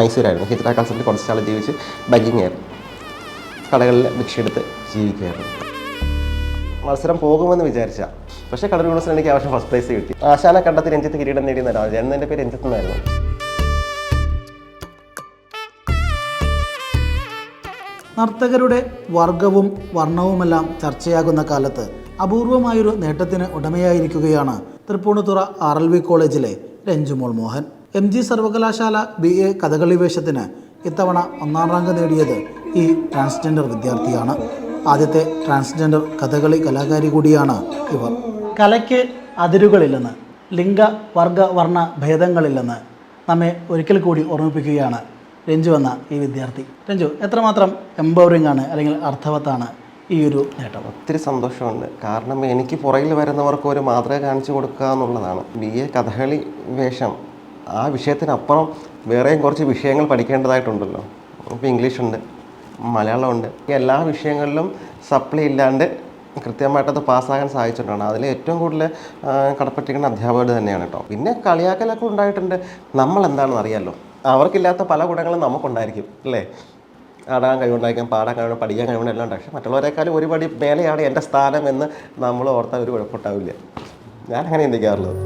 മൈസൂരായിരുന്നു. ഹിജ്റ കൺസെപ്റ്റിൽ കുറച്ച് നാൾ ജീവിച്ച് ബഗ്ഗിങ് ആയിരുന്നു, കടകളിൽ ഭിക്ഷയെടുത്ത് ജീവിക്കുകയായിരുന്നു. മത്സരം പോകുമെന്ന് വിചാരിച്ച, പക്ഷേ കളർ യൂണിവേഴ്സിൽ എനിക്ക് ആവശ്യം ഫസ്റ്റ് പ്രൈസ് കിട്ടി. ആശാനെ കണ്ടെത്തി രഞ്ജിത്ത് കിരീടം നേടിയെന്നതാണ്. എൻ്റെ പേര് രഞ്ജിത്ത് എന്നായിരുന്നു. നർത്തകരുടെ വർഗവും വർണ്ണവുമെല്ലാം ചർച്ചയാകുന്ന കാലത്ത് അപൂർവമായൊരു നേട്ടത്തിന് ഉടമയായിരിക്കുകയാണ് തൃപ്പൂണിത്തുറ RLV കോളേജിലെ രഞ്ജുമോൾ മോഹൻ. MG സർവകലാശാല BA കഥകളി വേഷത്തിന് ഇത്തവണ 1ാം റാങ്ക് നേടിയത് ഈ ട്രാൻസ്ജെൻഡർ വിദ്യാർത്ഥിയാണ്. ആദ്യത്തെ ട്രാൻസ്ജെൻഡർ കഥകളി കലാകാരി കൂടിയാണ് ഇവർ. കലയ്ക്ക് അതിരുകളില്ലെന്ന്, ലിംഗ വർഗ വർണ്ണ ഭേദങ്ങളില്ലെന്ന് നമ്മെ ഒരിക്കൽ കൂടി ഓർമ്മിപ്പിക്കുകയാണ് രഞ്ജു എന്ന ഈ വിദ്യാർത്ഥി. രഞ്ജു, എത്രമാത്രം എംപവറിംഗ് ആണ് അല്ലെങ്കിൽ അർത്ഥവത്താണ് ഈ ഒരു നേട്ടം? ഒത്തിരി സന്തോഷമുണ്ട്. കാരണം എനിക്ക് പുറകിൽ വരുന്നവർക്ക് ഒരു മാതൃക കാണിച്ചു കൊടുക്കുക എന്നുള്ളതാണ്. BA കഥകളി വേഷം, ആ വിഷയത്തിനപ്പുറം വേറെയും കുറച്ച് വിഷയങ്ങൾ പഠിക്കേണ്ടതായിട്ടുണ്ടല്ലോ. ഇപ്പോൾ ഇംഗ്ലീഷുണ്ട്, മലയാളമുണ്ട്. എല്ലാ വിഷയങ്ങളിലും സപ്ലി ഇല്ലാണ്ട് കൃത്യമായിട്ടത് പാസ്സാകാൻ സാധിച്ചിട്ടാണ്. അതിൽ ഏറ്റവും കൂടുതൽ കടപ്പെട്ടിരിക്കുന്ന അധ്യാപകർ തന്നെയാണ് കേട്ടോ. പിന്നെ കളിയാക്കലൊക്കെ ഉണ്ടായിട്ടുണ്ട്. നമ്മളെന്താണെന്ന് അറിയാമല്ലോ, അവർക്കില്ലാത്ത പല ഗുണങ്ങളും നമുക്കുണ്ടായിരിക്കും അല്ലേ. ആടാൻ കഴിവുണ്ടായിരിക്കാം, പാടാൻ കഴിവുണ്ട്, പഠിക്കാൻ കഴിവുണ്ട്, എല്ലാം ഉണ്ട്. പക്ഷേ മറ്റുള്ളവരെക്കാളും ഒരുപടി മേലെയാണ് എൻ്റെ സ്ഥാനം എന്ന് നമ്മൾ ഓർത്താൽ ഒരു കുഴപ്പമുണ്ടാവില്ല. ഞാൻ അങ്ങനെ ചിന്തിക്കാറുള്ളത്.